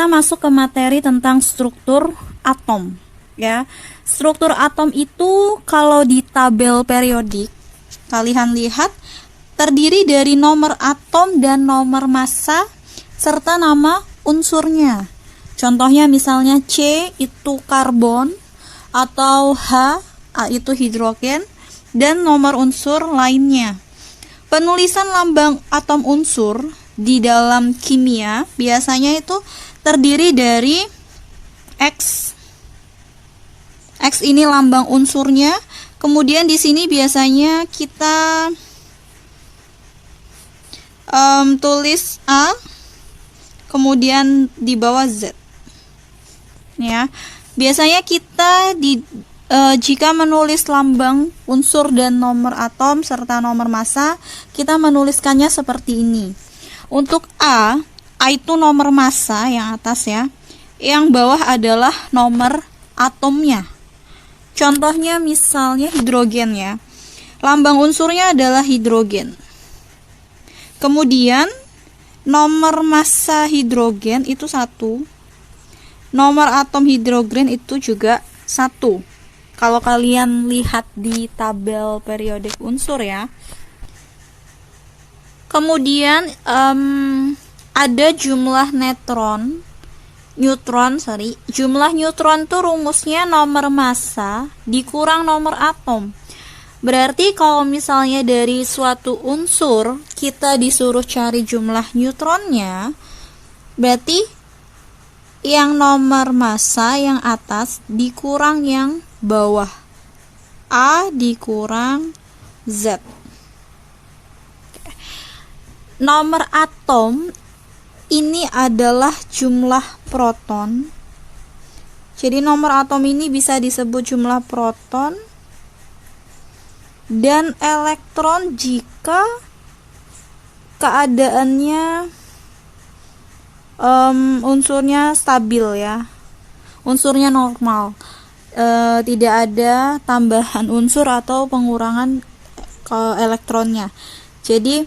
kita masuk ke materi tentang struktur atom ya. Struktur atom itu kalau di tabel periodik kalian lihat terdiri dari nomor atom dan nomor massa serta nama unsurnya. Contohnya misalnya C itu karbon atau H itu hidrogen dan nomor unsur lainnya. Penulisan lambang atom unsur di dalam kimia biasanya itu terdiri dari X. X ini lambang unsurnya. Kemudian di sini biasanya kita tulis A, kemudian di bawah Z. Ya, biasanya kita jika menulis lambang unsur dan nomor atom serta nomor massa, kita menuliskannya seperti ini. Untuk A itu nomor massa yang atas ya. Yang bawah adalah nomor atomnya. Contohnya misalnya hidrogen ya. Lambang unsurnya adalah hidrogen. Kemudian nomor massa hidrogen itu 1. Nomor atom hidrogen itu juga 1. Kalau kalian lihat di tabel periodik unsur ya. Kemudian ada jumlah jumlah neutron tuh rumusnya nomor massa dikurang nomor atom. Berarti kalau misalnya dari suatu unsur kita disuruh cari jumlah neutronnya, berarti yang nomor massa yang atas dikurang yang bawah, A dikurang Z. Nomor atom ini adalah jumlah proton. Jadi nomor atom ini bisa disebut jumlah proton dan elektron jika keadaannya unsurnya stabil ya. Unsurnya normal. Tidak ada tambahan unsur atau pengurangan elektronnya. Jadi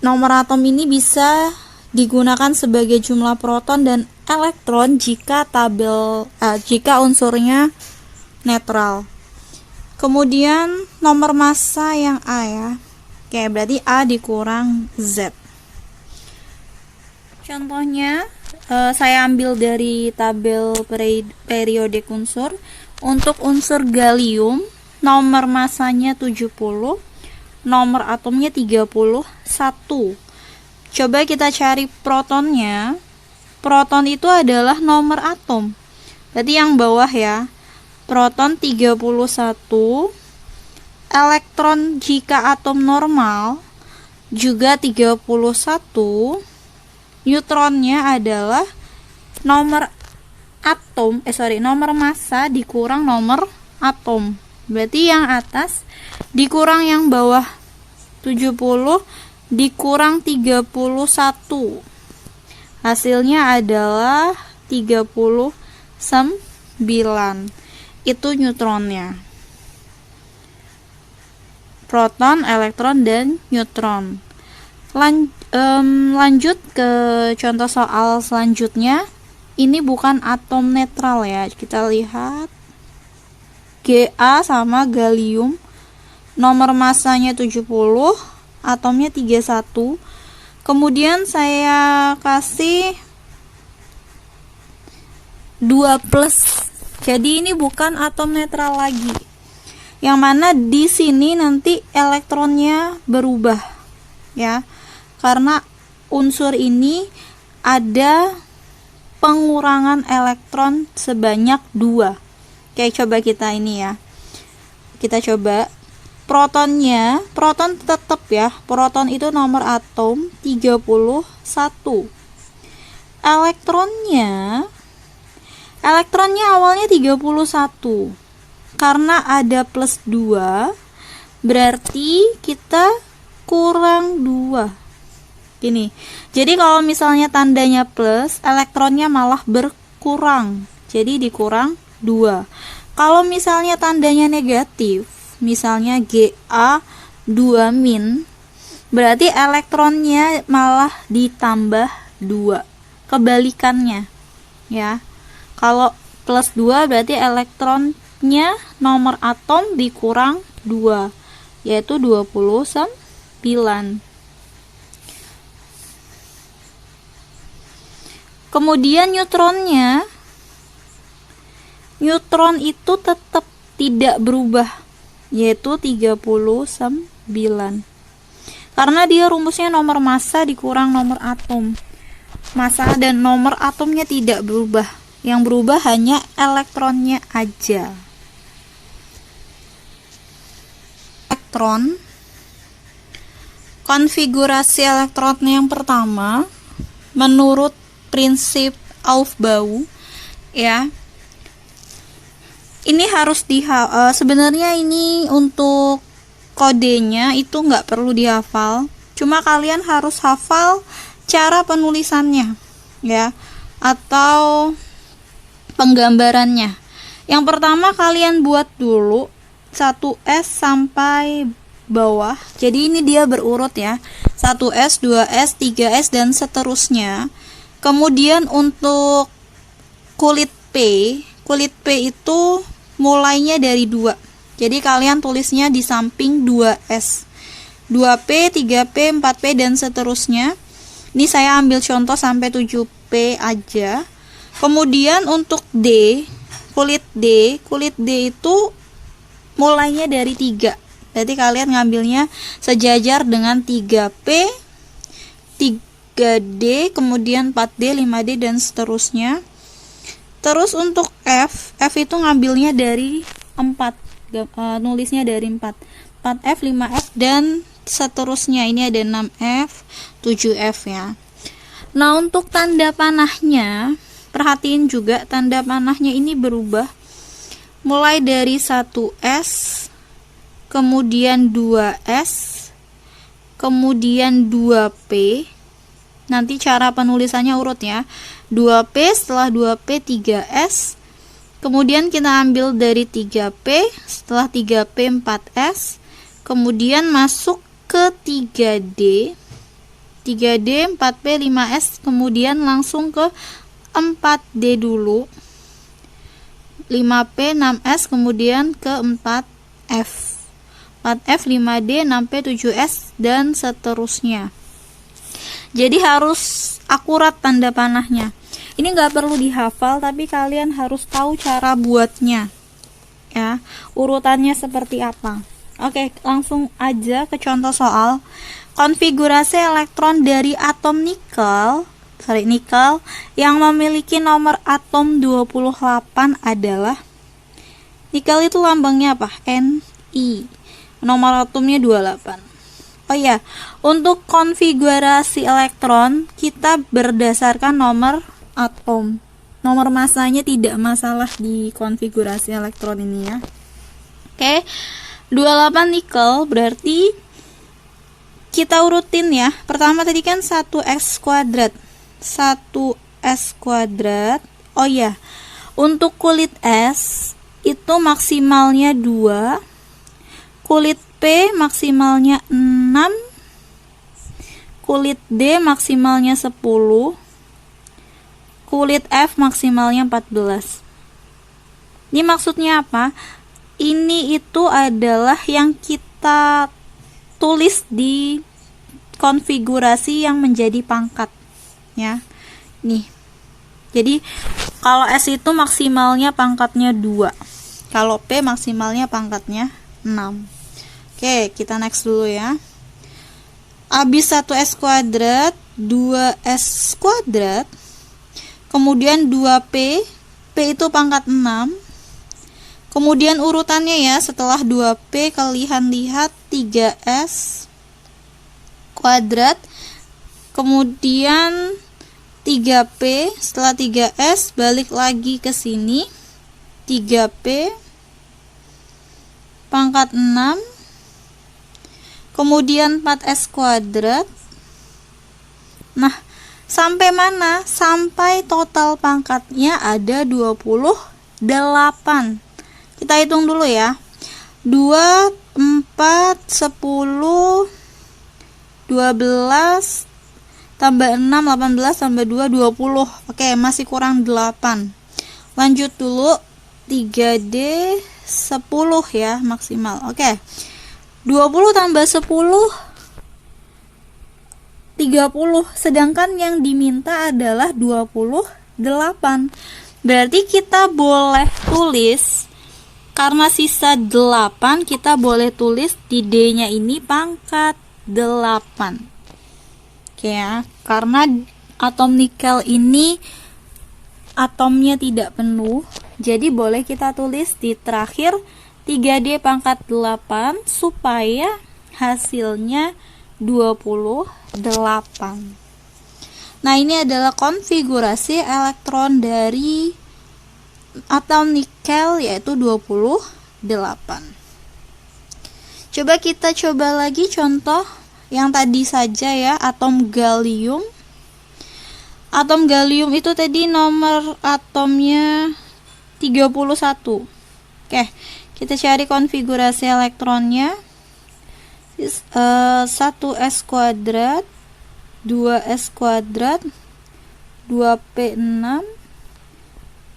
nomor atom ini bisa digunakan sebagai jumlah proton dan elektron jika unsurnya netral. Kemudian nomor massa yang A ya. Oke, berarti A dikurang Z. Contohnya saya ambil dari tabel periodik unsur. Untuk unsur gallium nomor massanya 70, nomor atomnya 31. Coba kita cari protonnya. Proton itu adalah nomor atom. Berarti yang bawah ya. Proton 31. Elektron jika atom normal juga 31. Neutronnya adalah nomor massa dikurang nomor atom. Berarti yang atas dikurang yang bawah 70 dikurang 31. Hasilnya adalah 39. Itu neutronnya. Proton, elektron, dan neutron. Lanjut ke contoh soal selanjutnya. Ini bukan atom netral ya. Kita lihat Ga sama gallium. Nomor massanya 70, atomnya 31. Kemudian saya kasih 2+. Jadi ini bukan atom netral lagi. Yang mana di sini nanti elektronnya berubah ya. Karena unsur ini ada pengurangan elektron sebanyak 2. Oke, coba kita ini ya. Kita coba proton tetap ya. Proton itu nomor atom 31. Elektronnya awalnya 31. Karena ada plus 2, berarti kita kurang 2. Gini. Jadi kalau misalnya tandanya plus, elektronnya malah berkurang. Jadi dikurang 2. Kalau misalnya tandanya negatif, misalnya Ga 2-, berarti elektronnya malah ditambah 2. kebalikannya ya. Kalau plus 2 berarti elektronnya nomor atom dikurang 2, yaitu 29. Kemudian neutron itu tetap tidak berubah, yaitu 39. Karena dia rumusnya nomor massa dikurang nomor atom. Massa dan nomor atomnya tidak berubah. Yang berubah hanya elektronnya aja. Elektron, konfigurasi elektronnya yang pertama menurut prinsip Aufbau ya. Ini harus sebenarnya ini untuk kodenya itu nggak perlu dihafal, cuma kalian harus hafal cara penulisannya ya, atau penggambarannya. Yang pertama kalian buat dulu 1S sampai bawah. Jadi ini dia berurut ya, 1S, 2S, 3S dan seterusnya. Kemudian untuk kulit P itu mulainya dari 2. Jadi kalian tulisnya di samping 2S. 2P, 3P, 4P dan seterusnya. Ini saya ambil contoh sampai 7P aja. Kemudian untuk kulit D itu mulainya dari 3. Berarti kalian ngambilnya sejajar dengan 3P, 3D, kemudian 4D, 5D dan seterusnya. Terus untuk F itu ngambilnya dari 4, nulisnya dari 4. 4F, 5F dan seterusnya. Ini ada 6F, 7F ya. Nah, untuk tanda panahnya, perhatiin juga tanda panahnya ini berubah. Mulai dari 1S, kemudian 2S, kemudian 2P. Nanti cara penulisannya urut ya. 2P, setelah 2P 3S. Kemudian kita ambil dari 3P, setelah 3P 4S. Kemudian masuk ke 3D. 3D, 4P, 5S, kemudian langsung ke 4D dulu. 5P, 6S, kemudian ke 4F. 4F, 5D, 6P, 7S dan seterusnya. Jadi harus akurat tanda panahnya. Ini nggak perlu dihafal, tapi kalian harus tahu cara buatnya ya, urutannya seperti apa. Oke, langsung aja ke contoh soal. Konfigurasi elektron dari atom nikel yang memiliki nomor atom 28 adalah, nikel itu lambangnya apa? Ni. Nomor atomnya 28. Oh ya, untuk konfigurasi elektron kita berdasarkan nomor atom. Nomor massanya tidak masalah di konfigurasi elektron ini ya. Oke. 28 nikel berarti kita urutin ya. Pertama tadi kan 1x kuadrat. 1s kuadrat. Oh ya, untuk kulit S itu maksimalnya 2, kulit P maksimalnya 6, kulit D maksimalnya 10, kulit F maksimalnya 14. Ini maksudnya apa? Ini itu adalah yang kita tulis di konfigurasi yang menjadi pangkat ya. Nih. Jadi kalau S itu maksimalnya pangkatnya 2. Kalau P maksimalnya pangkatnya 6. Oke, kita next dulu ya. Habis 1S kuadrat, 2S kuadrat, kemudian 2P, P itu pangkat 6. Kemudian urutannya ya, setelah 2P kalian lihat 3S kuadrat, kemudian 3P, setelah 3S balik lagi ke sini, 3P pangkat 6, kemudian 4S kuadrat. Nah, sampai mana? Sampai total pangkatnya ada 28. Kita hitung dulu ya. 2, 4, 10, 12, tambah 6, 18, tambah 2, 20. Oke, masih kurang 8. Lanjut dulu, 3D 10 ya maksimal. Oke, 20 tambah 10, 30. Sedangkan yang diminta adalah 28. Berarti kita boleh tulis, karena sisa 8, kita boleh tulis di D-nya ini pangkat 8. Oke ya, karena atom nikel ini atomnya tidak penuh, jadi boleh kita tulis di terakhir 3D pangkat 8 supaya hasilnya 28. Nah, ini adalah konfigurasi elektron dari atom nikel, yaitu 28. Coba kita coba lagi contoh yang tadi saja ya, atom gallium. Atom gallium itu tadi nomor atomnya 31. Oke, kita cari konfigurasi elektronnya. 1s kuadrat, 2s kuadrat, 2p6,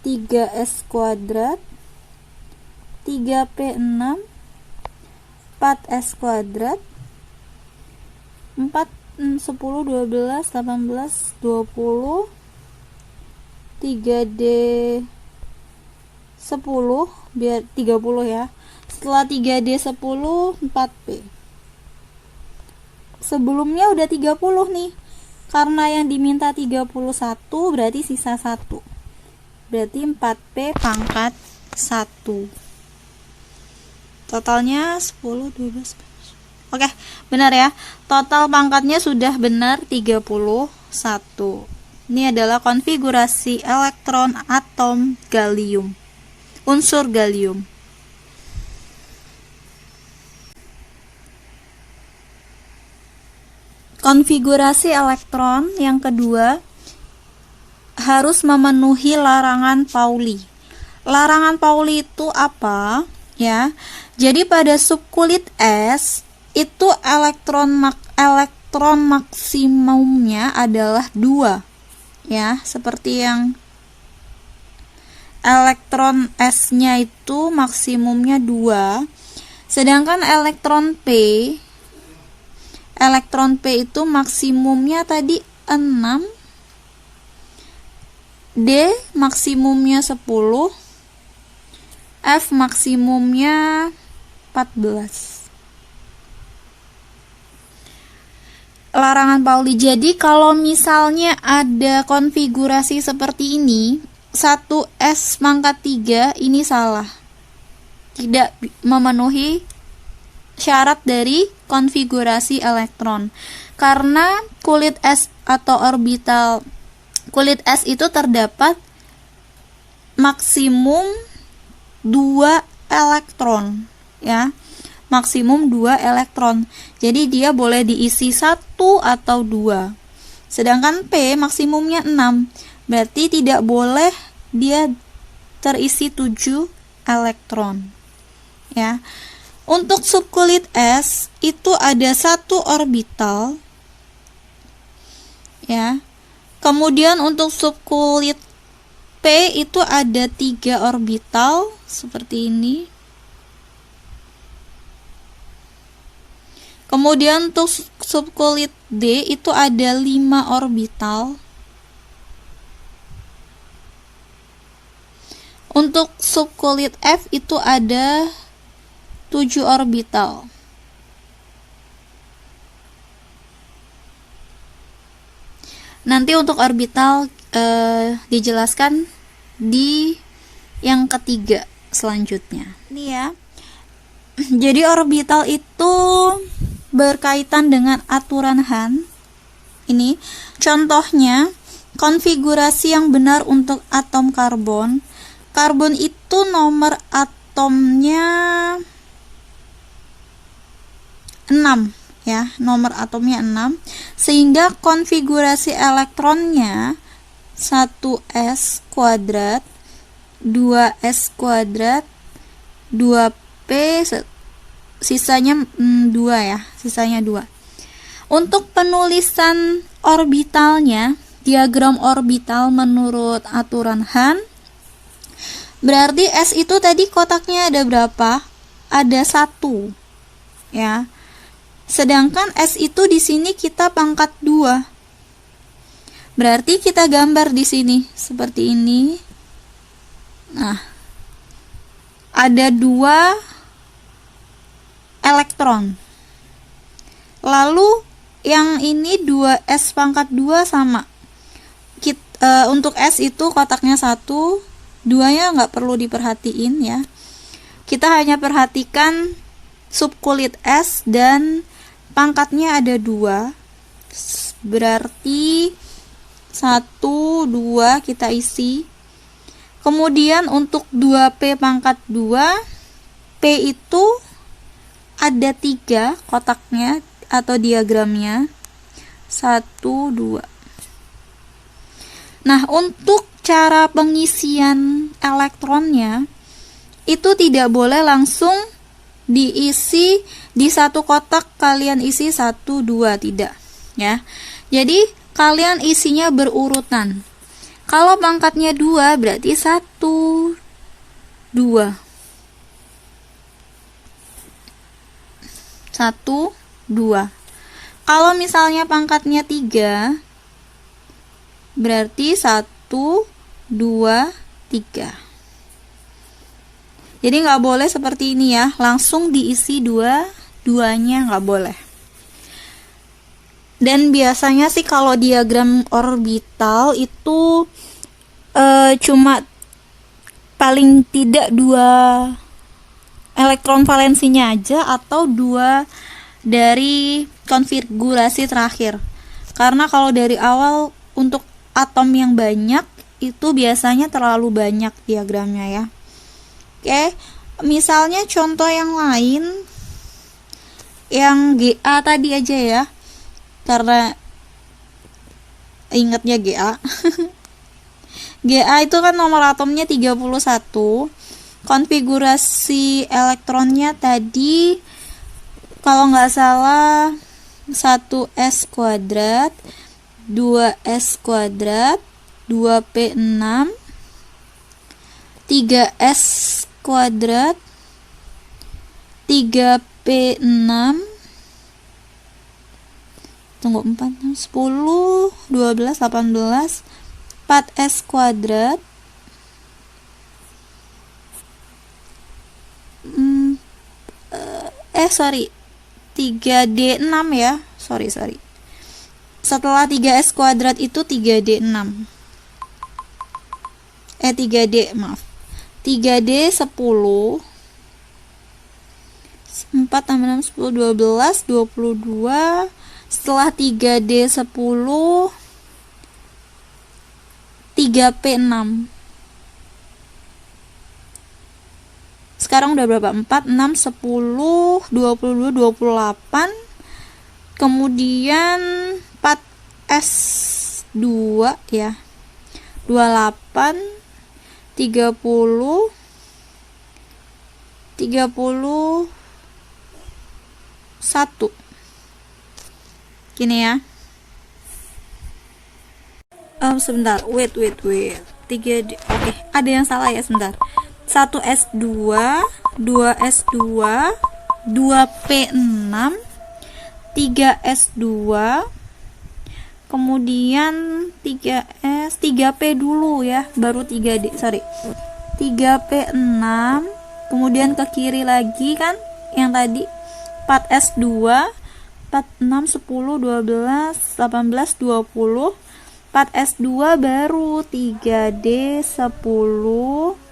3s kuadrat, 3p6, 4s kuadrat, 4, 10, 12, 18, 20, 3D 10, biar 30 ya. Setelah 3D 10, 4P. Sebelumnya udah 30 nih. Karena yang diminta 31, berarti sisa 1. Berarti 4P pangkat 1. Totalnya 10, 12. Oke, benar ya. Total pangkatnya sudah benar 31. Ini adalah konfigurasi elektron atom gallium. Unsur gallium. Konfigurasi elektron yang kedua harus memenuhi larangan Pauli. Larangan Pauli itu apa? Ya. Jadi pada subkulit S itu elektron maksimumnya adalah 2. Ya, seperti yang elektron S-nya itu maksimumnya 2. Sedangkan elektron P itu maksimumnya tadi 6, D maksimumnya 10, F maksimumnya 14. Larangan Pauli. Jadi kalau misalnya ada konfigurasi seperti ini, 1s pangkat 3 ini salah, tidak memenuhi syarat dari konfigurasi elektron, karena kulit S atau orbital kulit S itu terdapat maksimum 2 elektron ya, maksimum 2 elektron. Jadi dia boleh diisi 1 atau 2. Sedangkan P maksimumnya 6, berarti tidak boleh dia terisi 7 elektron ya. Untuk subkulit S itu ada 1 orbital ya. Kemudian untuk subkulit P itu ada 3 orbital seperti ini. Kemudian untuk subkulit D itu ada 5 orbital. Untuk subkulit F itu ada 7 orbital. Nanti untuk orbital dijelaskan di yang ketiga selanjutnya. Ini ya. Jadi orbital itu berkaitan dengan aturan Hahn. Ini contohnya konfigurasi yang benar untuk atom karbon. Karbon itu nomor atomnya 6 ya, nomor atomnya 6, sehingga konfigurasi elektronnya 1s kuadrat, 2s kuadrat, 2p, sisanya 2 ya, sisanya 2. Untuk penulisan orbitalnya, diagram orbital menurut aturan Hahn, berarti S itu tadi kotaknya ada berapa? Ada 1, ya. Sedangkan S itu di sini kita pangkat 2. Berarti kita gambar di sini seperti ini. Nah, ada 2 elektron. Lalu yang ini 2S pangkat 2 sama. Untuk S itu kotaknya 1, 2-nya nggak perlu diperhatiin ya. Kita hanya perhatikan subkulit S dan pangkatnya ada 2. Berarti 1, 2 kita isi. Kemudian untuk 2P pangkat 2, P itu ada 3 kotaknya atau diagramnya. 1, 2. Nah, untuk cara pengisian elektronnya itu tidak boleh langsung diisi di satu kotak kalian isi 1, 2, tidak ya. Jadi kalian isinya berurutan. Kalau pangkatnya 2 berarti 1, 2. 1, 2. Kalau misalnya pangkatnya 3 berarti 1, 2, 3. Jadi nggak boleh seperti ini ya, langsung diisi 2-duanya nggak boleh. Dan biasanya sih kalau diagram orbital itu cuma paling tidak 2 elektron valensinya aja atau 2 dari konfigurasi terakhir. Karena kalau dari awal untuk atom yang banyak itu biasanya terlalu banyak diagramnya ya. Oke, misalnya contoh yang lain yang Ga tadi aja ya. Karena ingatnya Ga. Ga itu kan nomor atomnya 31. Konfigurasi elektronnya tadi kalau nggak salah 1s kuadrat, 2s kuadrat, 2p6, 3s kuadrat, 3p6, tunggu 4, 10, 12, 18, 4s kuadrat, 3d6 ya, sorry. Setelah 3s kuadrat itu 3d6. 3d, maaf. 3d 10, 4 tambah 6, 10, 12, 22. Setelah 3d 10, 3p6. Sekarang udah berapa? 4, 6, 10, 22, 28. Kemudian 4s2 ya. 28, 30, 31. Gini ya. Sebentar, wait. 3D. Oke, ada yang salah ya, sebentar. 1s2, 2s2, 2p6, 3s2, kemudian 3s, 3p dulu ya, baru 3d, 3p6, kemudian ke kiri lagi kan yang tadi 4s2, 4, 6, 10, 12, 18, 20, 4s2 baru 3d 10,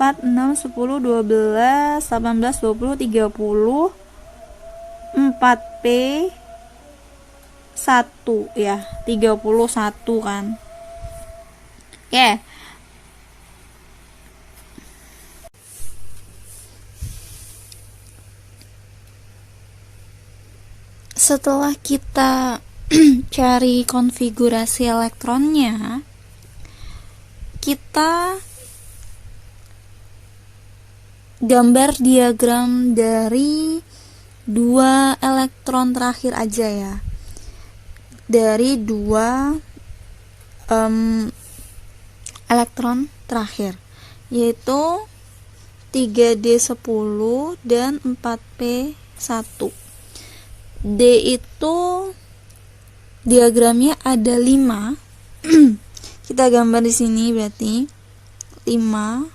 4, 6, 10, 12, 18, 20, 30, 4p 1 ya, 31 kan. Oke. Setelah kita cari konfigurasi elektronnya, kita gambar diagram dari 2 elektron terakhir aja ya. dari dua elektron terakhir, yaitu 3D10 dan 4P1. D itu diagramnya ada 5. Kita gambar di sini berarti 5.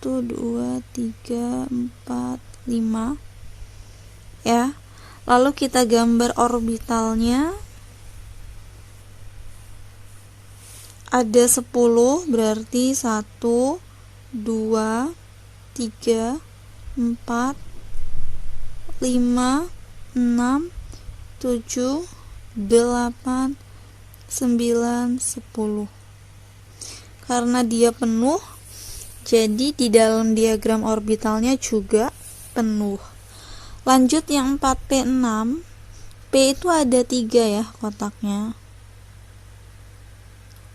1 2 3 4 5 ya. Lalu kita gambar orbitalnya. Ada 10, berarti 1 2 3 4 5 6 7 8 9 10. Karena dia penuh, jadi di dalam diagram orbitalnya juga penuh. Lanjut yang 4P6. P itu ada 3 ya kotaknya.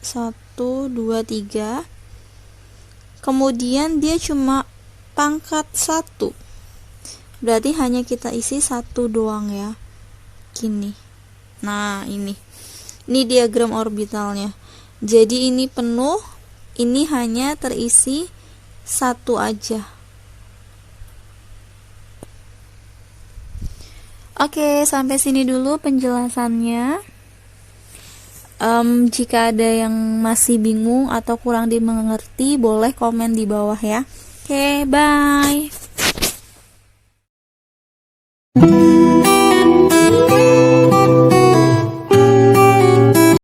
1 2 3. Kemudian dia cuma pangkat 1. Berarti hanya kita isi 1 doang ya. Gini. Nah, ini diagram orbitalnya. Jadi ini penuh, ini hanya terisi 1 aja. Oke, sampai sini dulu penjelasannya. Jika ada yang masih bingung atau kurang dimengerti, boleh komen di bawah ya. Oke, bye.